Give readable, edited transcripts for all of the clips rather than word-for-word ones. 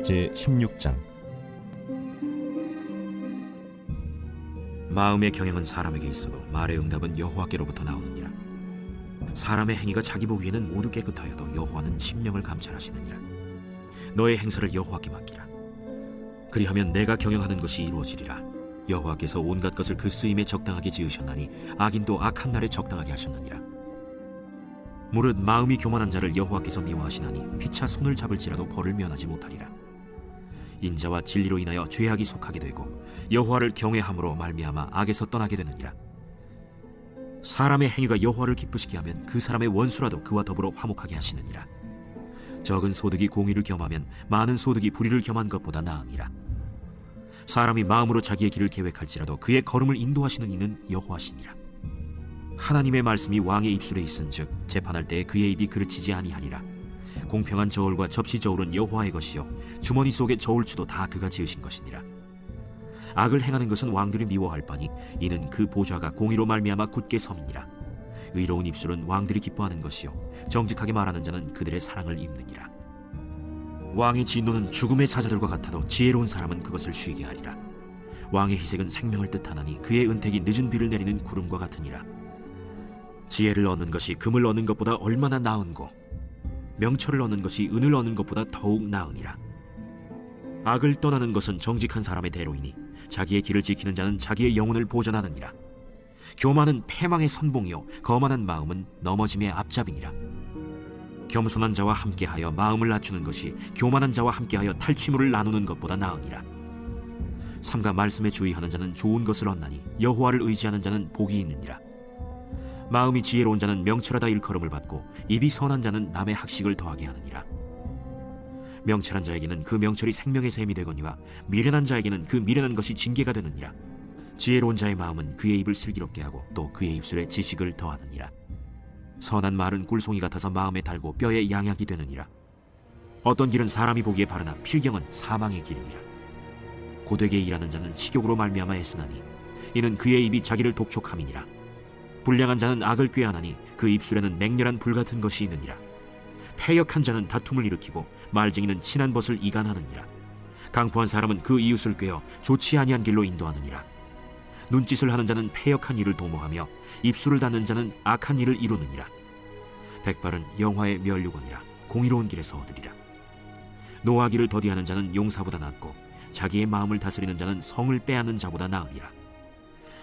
제16장. 마음의 경영은 사람에게 있어도 말의 응답은 여호와께로부터 나오느니라. 사람의 행위가 자기 보기에는 모두 깨끗하여도 여호와는 심령을 감찰하시느니라. 너의 행사를 여호와께 맡기라. 그리하면 내가 경영하는 것이 이루어지리라. 여호와께서 온갖 것을 그 쓰임에 적당하게 지으셨나니 악인도 악한 날에 적당하게 하셨느니라. 무릇 마음이 교만한 자를 여호와께서 미워하시나니 피차 손을 잡을지라도 벌을 면하지 못하리라. 인자와 진리로 인하여 죄악이 속하게 되고 여호와를 경외함으로 말미암아 악에서 떠나게 되느니라. 사람의 행위가 여호와를 기쁘시게 하면 그 사람의 원수라도 그와 더불어 화목하게 하시느니라. 적은 소득이 공의를 겸하면 많은 소득이 불의를 겸한 것보다 나으니라. 사람이 마음으로 자기의 길을 계획할지라도 그의 걸음을 인도하시는 이는 여호와시니라. 하나님의 말씀이 왕의 입술에 있은즉 재판할 때에 그의 입이 그르치지 아니하리라. 공평한 저울과 접시 저울은 여호와의 것이요 주머니 속의 저울추도 다 그가 지으신 것이니라. 악을 행하는 것은 왕들이 미워할 바니 이는 그 보좌가 공의로 말미암아 굳게 섬이니라. 의로운 입술은 왕들이 기뻐하는 것이요 정직하게 말하는 자는 그들의 사랑을 입느니라. 왕의 진노는 죽음의 사자들과 같아도 지혜로운 사람은 그것을 쉬게 하리라. 왕의 희색은 생명을 뜻하나니 그의 은택이 늦은 비를 내리는 구름과 같으니라. 지혜를 얻는 것이 금을 얻는 것보다 얼마나 나은고 명철을 얻는 것이 은을 얻는 것보다 더욱 나으니라. 악을 떠나는 것은 정직한 사람의 대로이니 자기의 길을 지키는 자는 자기의 영혼을 보전하느니라. 교만은 패망의 선봉이요 거만한 마음은 넘어짐의 앞잡이니라. 겸손한 자와 함께하여 마음을 낮추는 것이 교만한 자와 함께하여 탈취물을 나누는 것보다 나으니라. 삼가 말씀에 주의하는 자는 좋은 것을 얻나니 여호와를 의지하는 자는 복이 있느니라. 마음이 지혜로운 자는 명철하다 일컬음을 받고 입이 선한 자는 남의 학식을 더하게 하느니라. 명철한 자에게는 그 명철이 생명의 샘이 되거니와 미련한 자에게는 그 미련한 것이 징계가 되느니라. 지혜로운 자의 마음은 그의 입을 슬기롭게 하고 또 그의 입술에 지식을 더하느니라. 선한 말은 꿀송이 같아서 마음에 달고 뼈에 양약이 되느니라. 어떤 길은 사람이 보기에 바르나 필경은 사망의 길이니라. 고되게 일하는 자는 식욕으로 말미암아 애쓰나니 이는 그의 입이 자기를 독촉함이니라. 불량한 자는 악을 꾀하나니 그 입술에는 맹렬한 불 같은 것이 있느니라. 패역한 자는 다툼을 일으키고 말쟁이는 친한 벗을 이간하느니라. 강포한 사람은 그 이웃을 꾀어 좋지 아니한 길로 인도하느니라. 눈짓을 하는 자는 패역한 일을 도모하며 입술을 닫는 자는 악한 일을 이루느니라. 백발은 영화의 면류관이라 공의로운 길에서 얻으리라. 노하기를 더디하는 자는 용사보다 낫고 자기의 마음을 다스리는 자는 성을 빼앗는 자보다 나으니라.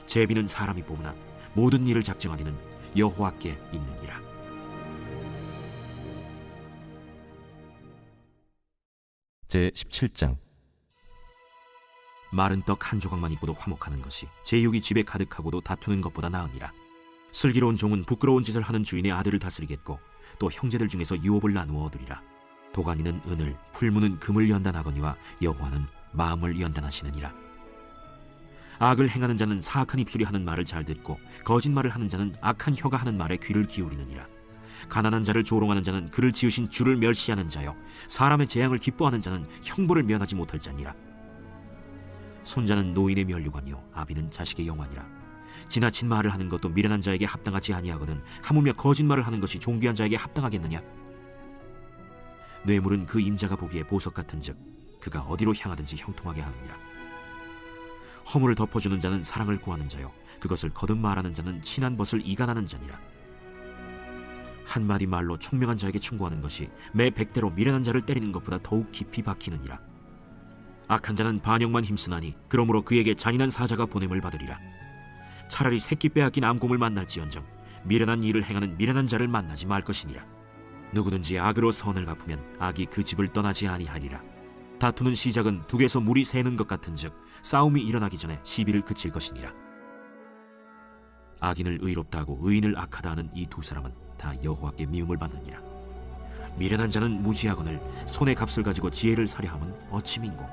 제비는 사람이 뽑으나 모든 일을 작정하기는 여호와께 있느니라. 제17장. 마른 떡 한 조각만 있고도 화목하는 것이 제육이 집에 가득하고도 다투는 것보다 나으니라. 슬기로운 종은 부끄러운 짓을 하는 주인의 아들을 다스리겠고 또 형제들 중에서 유업을 나누어 얻으리라. 도가니는 은을 풀무는 금을 연단하거니와 여호와는 마음을 연단하시느니라. 악을 행하는 자는 사악한 입술이 하는 말을 잘 듣고 거짓말을 하는 자는 악한 혀가 하는 말에 귀를 기울이느니라. 가난한 자를 조롱하는 자는 그를 지으신 주를 멸시하는 자요 사람의 재앙을 기뻐하는 자는 형벌을 면하지 못할 자니라. 손자는 노인의 면류관이요 아비는 자식의 영화니라. 지나친 말을 하는 것도 미련한 자에게 합당하지 아니하거든 하물며 거짓말을 하는 것이 존귀한 자에게 합당하겠느냐. 뇌물은 그 임자가 보기에 보석 같은즉 그가 어디로 향하든지 형통하게 하느니라. 허물을 덮어주는 자는 사랑을 구하는 자요 그것을 거듭 말하는 자는 친한 벗을 이간하는 자니라. 한마디 말로 총명한 자에게 충고하는 것이 매 100대로 미련한 자를 때리는 것보다 더욱 깊이 박히느니라. 악한 자는 반역만 힘쓰나니 그러므로 그에게 잔인한 사자가 보냄을 받으리라. 차라리 새끼 빼앗긴 암곰을 만날지언정 미련한 일을 행하는 미련한 자를 만나지 말 것이니라. 누구든지 악으로 선을 갚으면 악이 그 집을 떠나지 아니하리라. 다투는 시작은 둑에서 물이 새는 것 같은즉 싸움이 일어나기 전에 시비를 그칠 것이니라. 악인을 의롭다 하고 의인을 악하다 하는 이 두 사람은 다 여호와께 미움을 받느니라. 미련한 자는 무지하거늘 손의 값을 가지고 지혜를 사려 함은 어찌 민고.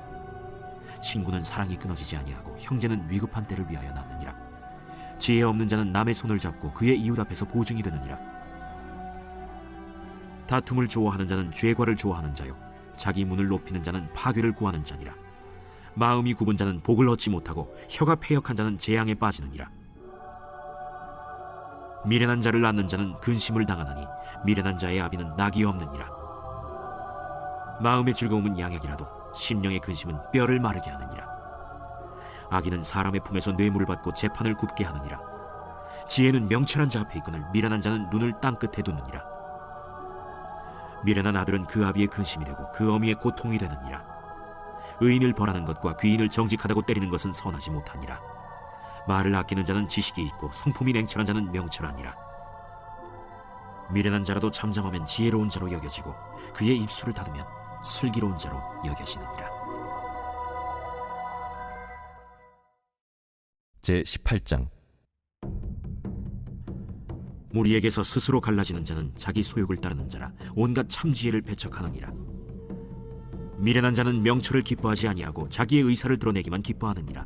친구는 사랑이 끊어지지 아니하고 형제는 위급한 때를 위하여 낳느니라. 지혜 없는 자는 남의 손을 잡고 그의 이웃 앞에서 보증이 되느니라. 다툼을 좋아하는 자는 죄과를 좋아하는 자요 자기 문을 높이는 자는 파괴를 구하는 자니라. 마음이 굽은 자는 복을 얻지 못하고 혀가 패역한 자는 재앙에 빠지느니라. 미련한 자를 낳는 자는 근심을 당하나니 미련한 자의 아비는 낙이 없느니라. 마음의 즐거움은 양약이라도 심령의 근심은 뼈를 마르게 하느니라. 악인은 사람의 품에서 뇌물을 받고 재판을 굽게 하느니라. 지혜는 명철한 자 앞에 있거늘 미련한 자는 눈을 땅끝에 두느니라. 미련한 아들은 그 아비의 근심이 되고 그 어미의 고통이 되느니라. 의인을 벌하는 것과 귀인을 정직하다고 때리는 것은 선하지 못하니라. 말을 아끼는 자는 지식이 있고 성품이 냉철한 자는 명철하니라. 미련한 자라도 잠잠하면 지혜로운 자로 여겨지고 그의 입술을 닫으면 슬기로운 자로 여겨지느니라. 제18장. 무리에게서 스스로 갈라지는 자는 자기 소욕을 따르는 자라 온갖 참지혜를 배척하느니라. 미련한 자는 명철을 기뻐하지 아니하고 자기의 의사를 드러내기만 기뻐하느니라.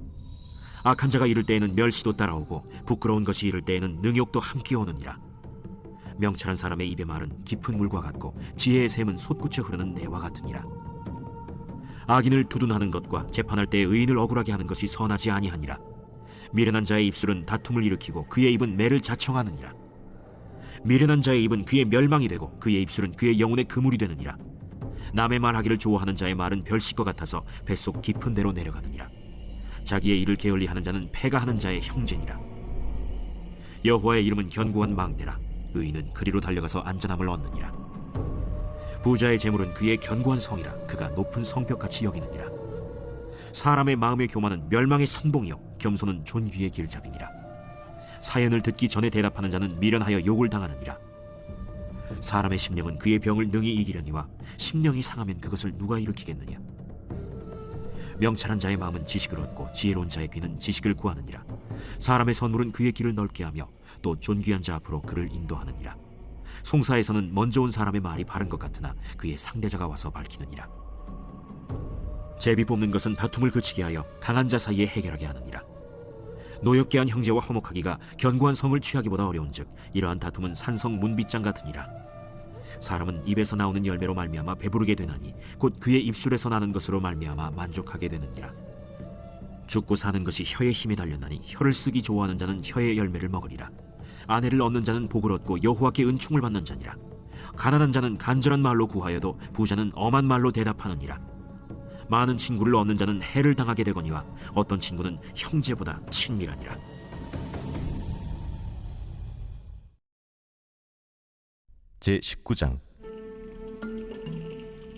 악한 자가 이를 때에는 멸시도 따라오고 부끄러운 것이 이를 때에는 능욕도 함께 오느니라. 명철한 사람의 입의 말은 깊은 물과 같고 지혜의 샘은 솟구쳐 흐르는 내와 같으니라. 악인을 두둔하는 것과 재판할 때 의인을 억울하게 하는 것이 선하지 아니하니라. 미련한 자의 입술은 다툼을 일으키고 그의 입은 매를 자청하느니라. 미련한 자의 입은 그의 멸망이 되고 그의 입술은 그의 영혼의 그물이 되느니라. 남의 말하기를 좋아하는 자의 말은 별식과 같아서 뱃속 깊은 데로 내려가느니라. 자기의 일을 게을리하는 자는 패가 하는 자의 형제니라. 여호와의 이름은 견고한 망대라. 의인은 그리로 달려가서 안전함을 얻느니라. 부자의 재물은 그의 견고한 성이라. 그가 높은 성벽같이 여기느니라. 사람의 마음의 교만은 멸망의 선봉이요 겸손은 존귀의 길잡이니라. 사연을 듣기 전에 대답하는 자는 미련하여 욕을 당하느니라. 사람의 심령은 그의 병을 능히 이기려니와 심령이 상하면 그것을 누가 일으키겠느냐. 명철한 자의 마음은 지식을 얻고 지혜로운 자의 귀는 지식을 구하느니라. 사람의 선물은 그의 길을 넓게 하며 또 존귀한 자 앞으로 그를 인도하느니라. 송사에서는 먼저 온 사람의 말이 바른 것 같으나 그의 상대자가 와서 밝히느니라. 제비 뽑는 것은 다툼을 그치게 하여 강한 자 사이에 해결하게 하느니라. 노엽게 한 형제와 화목하기가 견고한 성을 취하기보다 어려운즉 이러한 다툼은 산성 문빗장 같으니라. 사람은 입에서 나오는 열매로 말미암아 배부르게 되나니 곧 그의 입술에서 나는 것으로 말미암아 만족하게 되느니라. 죽고 사는 것이 혀의 힘에 달렸나니 혀를 쓰기 좋아하는 자는 혀의 열매를 먹으리라. 아내를 얻는 자는 복을 얻고 여호와께 은총을 받는 자니라. 가난한 자는 간절한 말로 구하여도 부자는 엄한 말로 대답하느니라. 많은 친구를 얻는 자는 해를 당하게 되거니와 어떤 친구는 형제보다 친밀하니라. 제19장.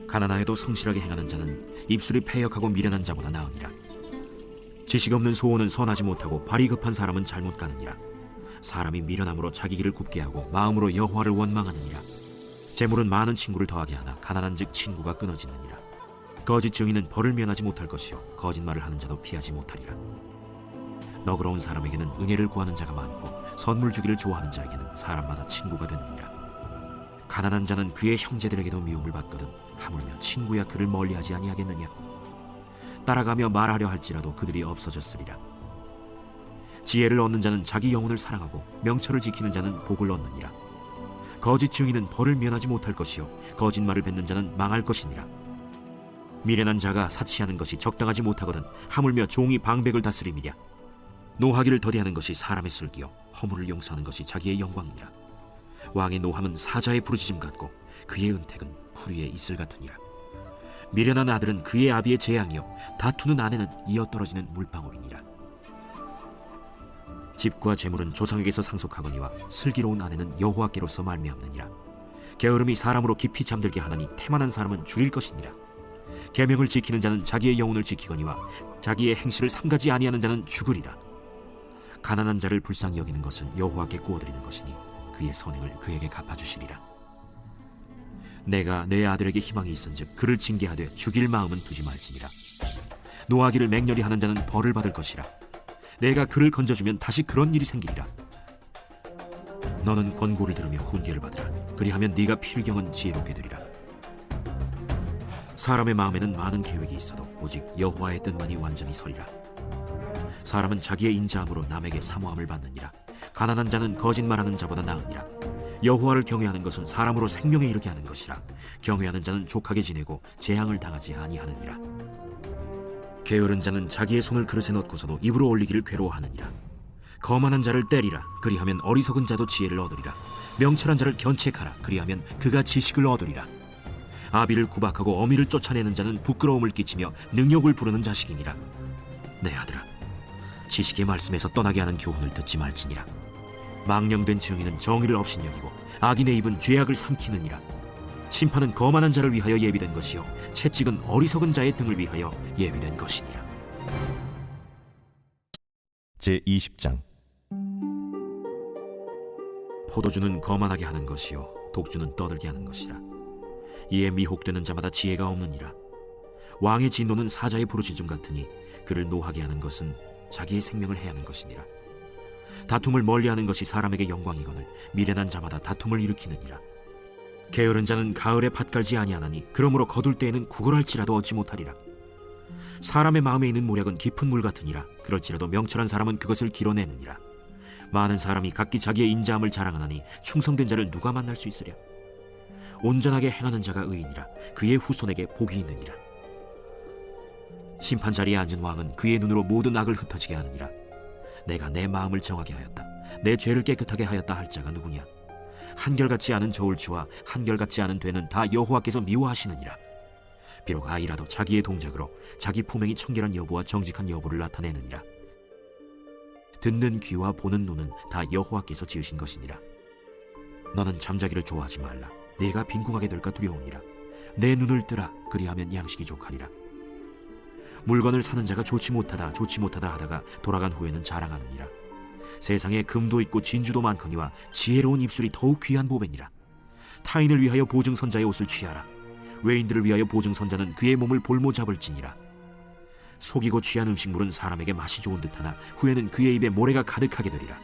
가난하여도 성실하게 행하는 자는 입술이 패역하고 미련한 자보다 나으니라. 지식 없는 소원은 선하지 못하고 발이 급한 사람은 잘못 가느니라. 사람이 미련함으로 자기 길을 굽게 하고 마음으로 여호와를 원망하느니라. 재물은 많은 친구를 더하게 하나 가난한즉 친구가 끊어지느니라. 거짓 증인은 벌을 면하지 못할 것이요 거짓말을 하는 자도 피하지 못하리라. 너그러운 사람에게는 은혜를 구하는 자가 많고 선물 주기를 좋아하는 자에게는 사람마다 친구가 되느니라. 가난한 자는 그의 형제들에게도 미움을 받거든 하물며 친구야 그를 멀리하지 아니하겠느냐. 따라가며 말하려 할지라도 그들이 없어졌으리라. 지혜를 얻는 자는 자기 영혼을 사랑하고 명철을 지키는 자는 복을 얻느니라. 거짓 증인은 벌을 면하지 못할 것이요 거짓말을 뱉는 자는 망할 것이니라. 미련한 자가 사치하는 것이 적당하지 못하거든 하물며 종이 방백을 다스림이랴. 노하기를 더디하는 것이 사람의 슬기요 허물을 용서하는 것이 자기의 영광이니라. 왕의 노함은 사자의 부르짖음 같고 그의 은택은 풀 위에 이슬 같으니라. 미련한 아들은 그의 아비의 재앙이요 다투는 아내는 이어떨어지는 물방울이니라. 집과 재물은 조상에게서 상속하거니와 슬기로운 아내는 여호와께로서 말미암느니라. 게으름이 사람으로 깊이 잠들게 하나니 태만한 사람은 줄일 것이니라. 계명을 지키는 자는 자기의 영혼을 지키거니와 자기의 행실을 삼가지 아니하는 자는 죽으리라. 가난한 자를 불쌍히 여기는 것은 여호와께 구워드리는 것이니 그의 선행을 그에게 갚아주시리라. 내가 내 아들에게 희망이 있은즉 그를 징계하되 죽일 마음은 두지 말지니라. 노하기를 맹렬히 하는 자는 벌을 받을 것이라. 내가 그를 건져주면 다시 그런 일이 생기리라. 너는 권고를 들으며 훈계를 받으라. 그리하면 네가 필경은 지혜롭게 되리라. 사람의 마음에는 많은 계획이 있어도 오직 여호와의 뜻만이 완전히 서리라. 사람은 자기의 인자함으로 남에게 사모함을 받느니라. 가난한 자는 거짓말하는 자보다 나으니라. 여호와를 경외하는 것은 사람으로 생명에 이르게 하는 것이라. 경외하는 자는 족하게 지내고 재앙을 당하지 아니하느니라. 게으른 자는 자기의 손을 그릇에 넣고서도 입으로 올리기를 괴로워하느니라. 거만한 자를 때리라. 그리하면 어리석은 자도 지혜를 얻으리라. 명철한 자를 견책하라. 그리하면 그가 지식을 얻으리라. 아비를 구박하고 어미를 쫓아내는 자는 부끄러움을 끼치며 능욕을 부르는 자식이니라. 내 아들아, 지식의 말씀에서 떠나게 하는 교훈을 듣지 말지니라. 망령된 증인은 정의를 업신여기고 악인의 입은 죄악을 삼키느니라. 심판은 거만한 자를 위하여 예비된 것이요 채찍은 어리석은 자의 등을 위하여 예비된 것이니라. 제20장. 포도주는 거만하게 하는 것이요 독주는 떠들게 하는 것이라. 이에 미혹되는 자마다 지혜가 없느니라. 왕의 진노는 사자의 부르짖음 같으니 그를 노하게 하는 것은 자기의 생명을 해하는 것이니라. 다툼을 멀리하는 것이 사람에게 영광이거늘 미련한 자마다 다툼을 일으키느니라. 게으른 자는 가을에 밭 갈지 아니하나니 그러므로 거둘 때에는 구걸할지라도 얻지 못하리라. 사람의 마음에 있는 모략은 깊은 물 같으니라. 그럴지라도 명철한 사람은 그것을 길어내느니라. 많은 사람이 각기 자기의 인자함을 자랑하나니 충성된 자를 누가 만날 수 있으랴. 온전하게 행하는 자가 의인이라. 그의 후손에게 복이 있느니라. 심판 자리에 앉은 왕은 그의 눈으로 모든 악을 흩어지게 하느니라. 내가 내 마음을 정하게 하였다. 내 죄를 깨끗하게 하였다 할 자가 누구냐. 한결같지 않은 저울추와 한결같지 않은 되는 다 여호와께서 미워하시느니라. 비록 아이라도 자기의 동작으로 자기 품행이 청결한 여부와 정직한 여부를 나타내느니라. 듣는 귀와 보는 눈은 다 여호와께서 지으신 것이니라. 너는 잠자기를 좋아하지 말라. 네가 빈궁하게 될까 두려우니라. 내 눈을 뜨라. 그리하면 양식이 족하리라. 물건을 사는 자가 좋지 못하다 하다가 돌아간 후에는 자랑하느니라. 세상에 금도 있고 진주도 많거니와 지혜로운 입술이 더욱 귀한 보배니라. 타인을 위하여 보증선자의 옷을 취하라. 외인들을 위하여 보증선자는 그의 몸을 볼모 잡을지니라. 속이고 취한 음식물은 사람에게 맛이 좋은 듯하나 후에는 그의 입에 모래가 가득하게 되리라.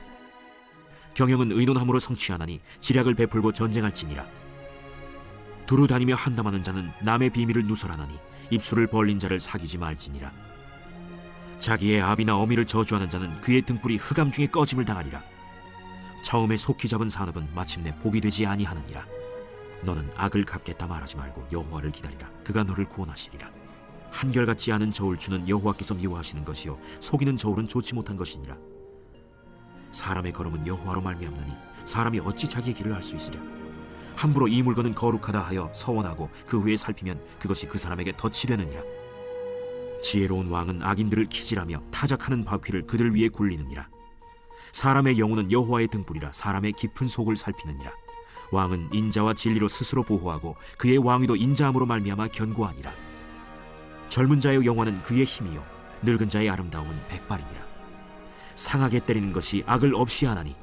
경영은 의논함으로 성취하나니 지략을 베풀고 전쟁할지니라. 두루 다니며 한담하는 자는 남의 비밀을 누설하나니 입술을 벌린 자를 사귀지 말지니라. 자기의 아비나 어미를 저주하는 자는 그의 등불이 흑암 중에 꺼짐을 당하리라. 처음에 속히 잡은 산업은 마침내 복이 되지 아니하느니라. 너는 악을 갚겠다 말하지 말고 여호와를 기다리라. 그가 너를 구원하시리라. 한결같지 않은 저울추는 여호와께서 미워하시는 것이요 속이는 저울은 좋지 못한 것이니라. 사람의 걸음은 여호와로 말미암나니 사람이 어찌 자기의 길을 알 수 있으랴. 함부로 이 물건은 거룩하다 하여 서원하고 그 후에 살피면 그것이 그 사람에게 덫이 되느니라. 지혜로운 왕은 악인들을 키질하며 타작하는 바퀴를 그들 위에 굴리느니라. 사람의 영혼은 여호와의 등불이라. 사람의 깊은 속을 살피느니라. 왕은 인자와 진리로 스스로 보호하고 그의 왕위도 인자함으로 말미암아 견고하니라. 젊은 자의 영화는 그의 힘이요 늙은 자의 아름다움은 백발이니라. 상하게 때리는 것이 악을 없이 하나니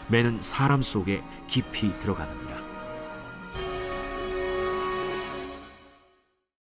매는 사람 속에 깊이 들어가느니라.